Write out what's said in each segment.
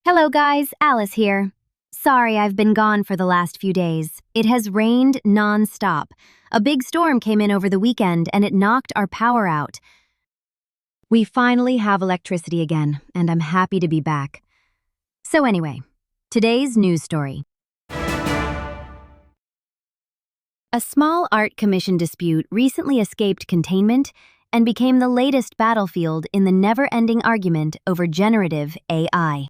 Hello guys, Alice here. Sorry I've been gone for the last few days. It has rained non-stop. A big storm came in over the weekend and it knocked our power out. We finally have electricity again, and I'm happy to be back. So anyway, today's news story. A small art commission dispute recently escaped containment and became the latest battlefield in the never-ending argument over generative AI.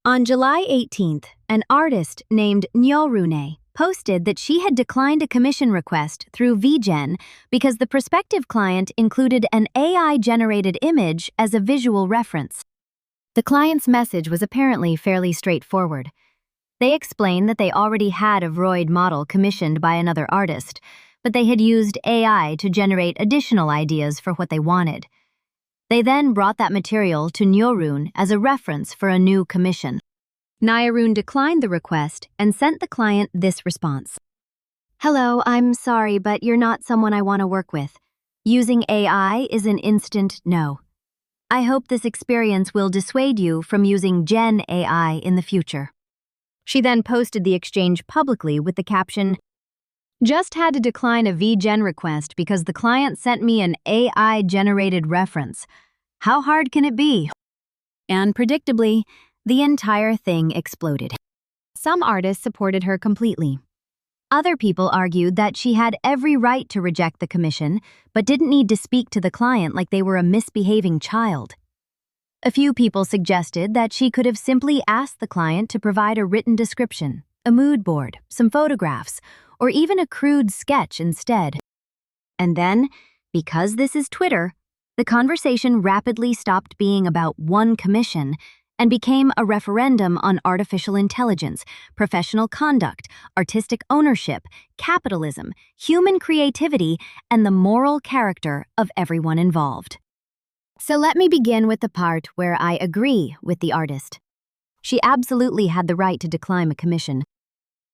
On July 18th, an artist named Nyorune posted that she had declined a commission request through VGen because the prospective client included an AI-generated image as a visual reference. The client's message was apparently fairly straightforward. They explained that they already had a Vroid model commissioned by another artist, but they had used AI to generate additional ideas for what they wanted. They then brought that material to Nyorune as a reference for a new commission. Nyorune declined the request and sent the client this response. "Hello, I'm sorry, but you're not someone I want to work with. Using AI is an instant no. I hope this experience will dissuade you from using Gen AI in the future." She then posted the exchange publicly with the caption, "Just had to decline a VGen request because the client sent me an AI-generated reference. How hard can it be?" And predictably, the entire thing exploded. Some artists supported her completely. Other people argued that she had every right to reject the commission, but didn't need to speak to the client like they were a misbehaving child. A few people suggested that she could have simply asked the client to provide a written description, a mood board, some photographs, or even a crude sketch instead. And then, because this is Twitter, the conversation rapidly stopped being about one commission and became a referendum on artificial intelligence, professional conduct, artistic ownership, capitalism, human creativity, and the moral character of everyone involved. So let me begin with the part where I agree with the artist. She absolutely had the right to decline a commission.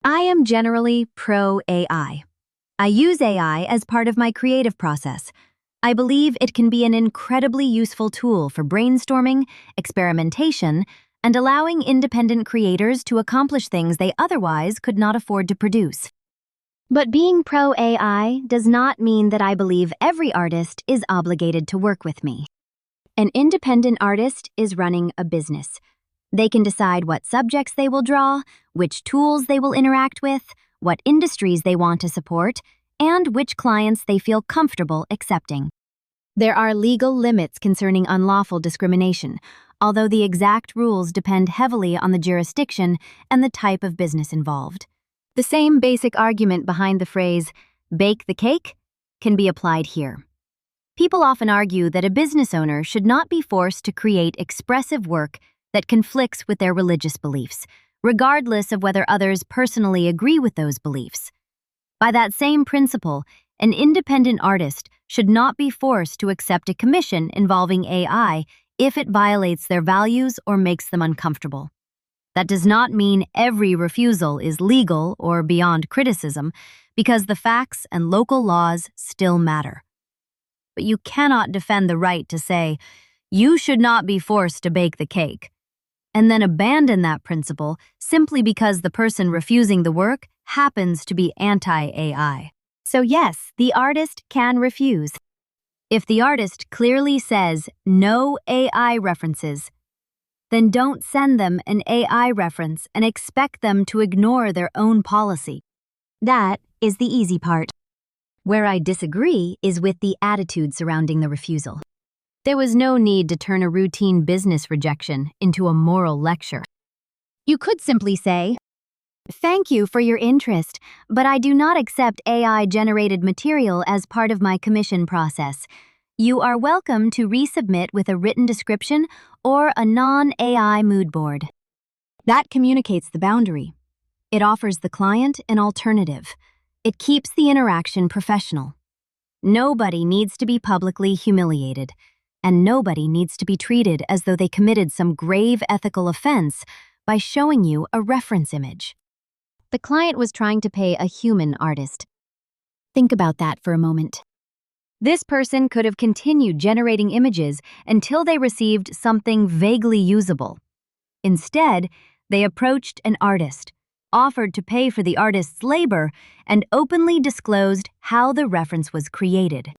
I am generally pro-AI. I use AI as part of my creative process. I believe it can be an incredibly useful tool for brainstorming, experimentation, and allowing independent creators to accomplish things they otherwise could not afford to produce. But being pro-AI does not mean that I believe every artist is obligated to work with me. An independent artist is running a business. They can decide what subjects they will draw, which tools they will interact with, what industries they want to support, and which clients they feel comfortable accepting. There are legal limits concerning unlawful discrimination, although the exact rules depend heavily on the jurisdiction and the type of business involved. The same basic argument behind the phrase, "bake the cake," can be applied here. People often argue that a business owner should not be forced to create expressive work that conflicts with their religious beliefs, regardless of whether others personally agree with those beliefs. By that same principle, an independent artist should not be forced to accept a commission involving AI if it violates their values or makes them uncomfortable. That does not mean every refusal is legal or beyond criticism, because the facts and local laws still matter. But you cannot defend the right to say, "You should not be forced to bake the cake," and then abandon that principle simply because the person refusing the work happens to be anti-AI. So yes, the artist can refuse. If the artist clearly says no AI references, then don't send them an AI reference and expect them to ignore their own policy. That is the easy part. Where I disagree is with the attitude surrounding the refusal. There was no need to turn a routine business rejection into a moral lecture. You could simply say, "Thank you for your interest, but I do not accept AI-generated material as part of my commission process. You are welcome to resubmit with a written description or a non-AI mood board." That communicates the boundary. It offers the client an alternative. It keeps the interaction professional. Nobody needs to be publicly humiliated, and nobody needs to be treated as though they committed some grave ethical offense by showing you a reference image. The client was trying to pay a human artist. Think about that for a moment. This person could have continued generating images until they received something vaguely usable. Instead, they approached an artist, offered to pay for the artist's labor, and openly disclosed how the reference was created.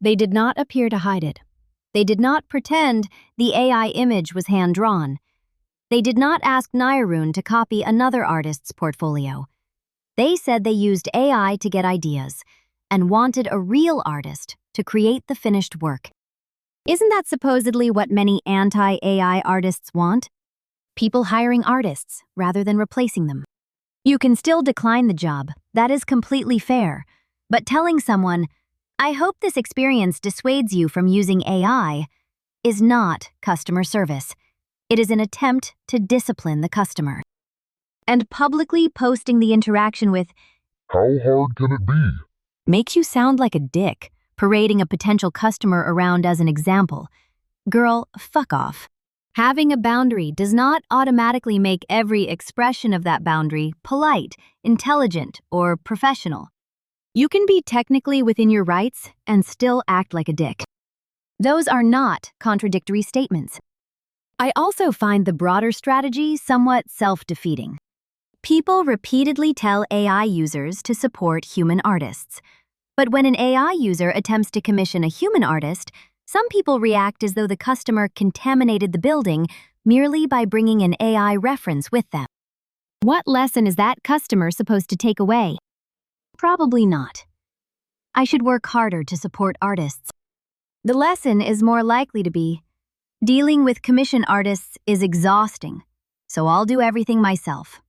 They did not appear to hide it. They did not pretend the AI image was hand-drawn. They did not ask Nayarun to copy another artist's portfolio. They said they used AI to get ideas and wanted a real artist to create the finished work. Isn't that supposedly what many anti-AI artists want? People hiring artists rather than replacing them. You can still decline the job, that is completely fair, but telling someone, "I hope this experience dissuades you from using AI," is not customer service. It is an attempt to discipline the customer. And publicly posting the interaction with, "How hard can it be?" makes you sound like a dick, parading a potential customer around as an example. Girl, fuck off. Having a boundary does not automatically make every expression of that boundary polite, intelligent, or professional. You can be technically within your rights and still act like a dick. Those are not contradictory statements. I also find the broader strategy somewhat self-defeating. People repeatedly tell AI users to support human artists. But when an AI user attempts to commission a human artist, some people react as though the customer contaminated the building merely by bringing an AI reference with them. What lesson is that customer supposed to take away? Probably not. I should work harder to support artists. The lesson is more likely to be, dealing with commission artists is exhausting, so I'll do everything myself.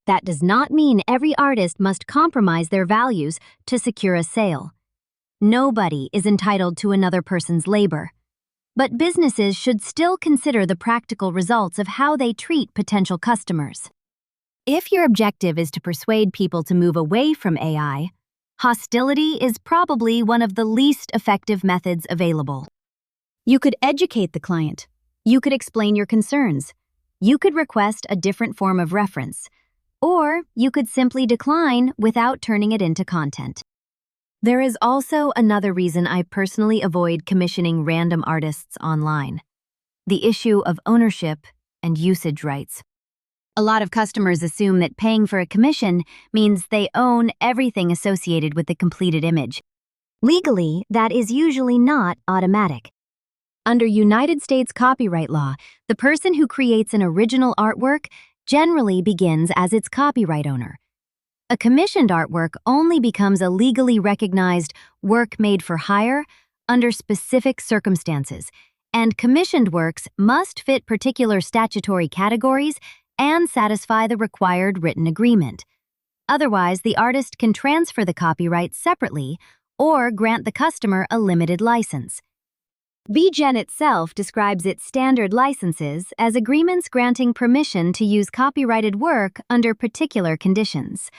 That does not mean every artist must compromise their values to secure a sale. Nobody is entitled to another person's labor. But businesses should still consider the practical results of how they treat potential customers. If your objective is to persuade people to move away from AI, hostility is probably one of the least effective methods available. You could educate the client. You could explain your concerns. You could request a different form of reference. Or you could simply decline without turning it into content. There is also another reason I personally avoid commissioning random artists online: the issue of ownership and usage rights. A lot of customers assume that paying for a commission means they own everything associated with the completed image. Legally, that is usually not automatic. Under United States copyright law, the person who creates an original artwork generally begins as its copyright owner. A commissioned artwork only becomes a legally recognized work made for hire under specific circumstances, and commissioned works must fit particular statutory categories and satisfy the required written agreement. Otherwise, the artist can transfer the copyright separately or grant the customer a limited license. VGen itself describes its standard licenses as agreements granting permission to use copyrighted work under particular conditions.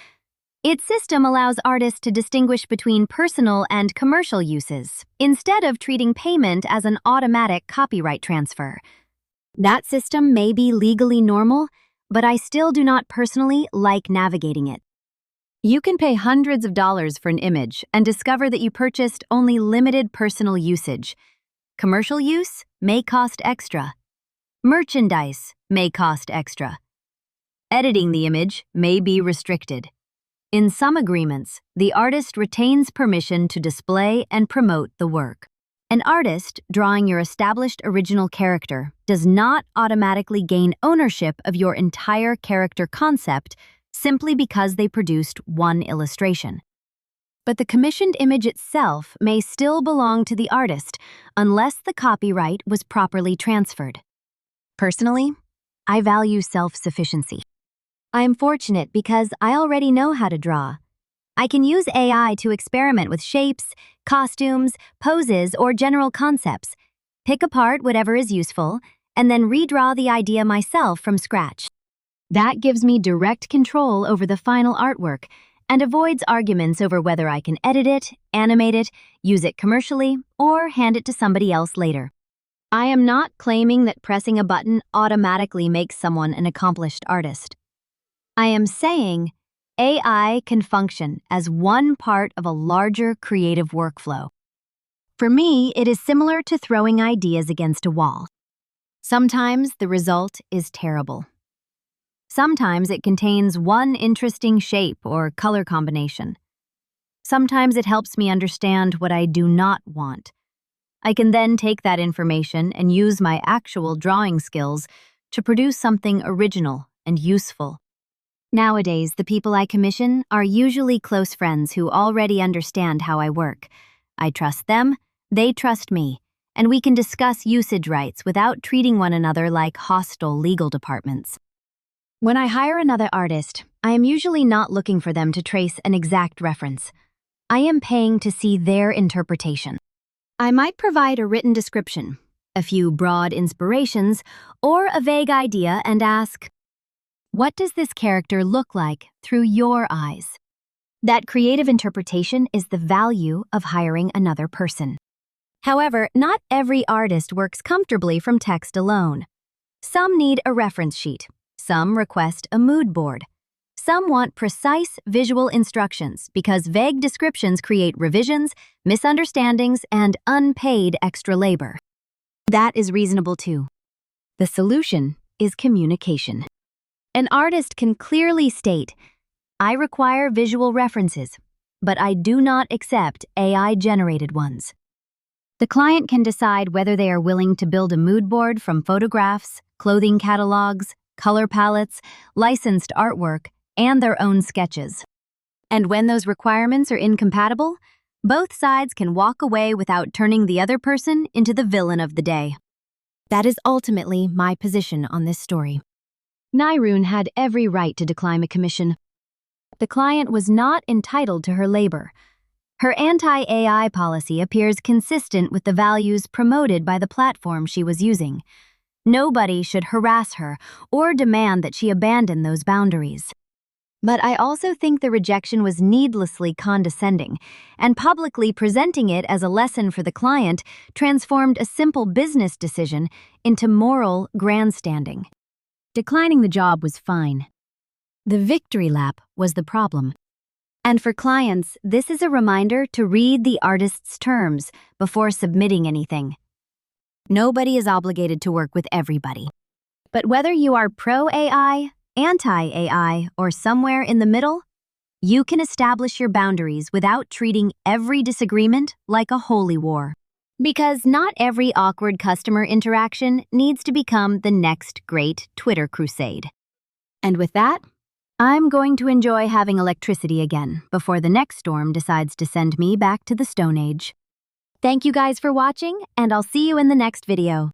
Its system allows artists to distinguish between personal and commercial uses, instead of treating payment as an automatic copyright transfer. That system may be legally normal, but I still do not personally like navigating it. You can pay hundreds of dollars for an image and discover that you purchased only limited personal usage. Commercial use may cost extra. Merchandise may cost extra. Editing the image may be restricted. In some agreements, the artist retains permission to display and promote the work. An artist drawing your established original character does not automatically gain ownership of your entire character concept simply because they produced one illustration. But the commissioned image itself may still belong to the artist unless the copyright was properly transferred. Personally, I value self-sufficiency. I am fortunate because I already know how to draw. I can use AI to experiment with shapes, costumes, poses, or general concepts, pick apart whatever is useful, and then redraw the idea myself from scratch. That gives me direct control over the final artwork and avoids arguments over whether I can edit it, animate it, use it commercially, or hand it to somebody else later. I am not claiming that pressing a button automatically makes someone an accomplished artist. I am saying AI can function as one part of a larger creative workflow. For me, it is similar to throwing ideas against a wall. Sometimes the result is terrible. Sometimes it contains one interesting shape or color combination. Sometimes it helps me understand what I do not want. I can then take that information and use my actual drawing skills to produce something original and useful. Nowadays, the people I commission are usually close friends who already understand how I work. I trust them, they trust me, and we can discuss usage rights without treating one another like hostile legal departments. When I hire another artist, I am usually not looking for them to trace an exact reference. I am paying to see their interpretation. I might provide a written description, a few broad inspirations, or a vague idea and ask, what does this character look like through your eyes? That creative interpretation is the value of hiring another person. However, not every artist works comfortably from text alone. Some need a reference sheet. Some request a mood board. Some want precise visual instructions because vague descriptions create revisions, misunderstandings, and unpaid extra labor. That is reasonable too. The solution is communication. An artist can clearly state, I require visual references, but I do not accept AI-generated ones. The client can decide whether they are willing to build a mood board from photographs, clothing catalogs, color palettes, licensed artwork, and their own sketches. And when those requirements are incompatible, both sides can walk away without turning the other person into the villain of the day. That is ultimately my position on this story. Nirun had every right to decline a commission. The client was not entitled to her labor. Her anti-AI policy appears consistent with the values promoted by the platform she was using. Nobody should harass her or demand that she abandon those boundaries. But I also think the rejection was needlessly condescending, and publicly presenting it as a lesson for the client transformed a simple business decision into moral grandstanding. Declining the job was fine. The victory lap was the problem. And for clients, this is a reminder to read the artist's terms before submitting anything. Nobody is obligated to work with everybody. But whether you are pro-AI, anti-AI, or somewhere in the middle, you can establish your boundaries without treating every disagreement like a holy war. Because not every awkward customer interaction needs to become the next great Twitter crusade. And with that, I'm going to enjoy having electricity again before the next storm decides to send me back to the Stone Age. Thank you guys for watching, and I'll see you in the next video.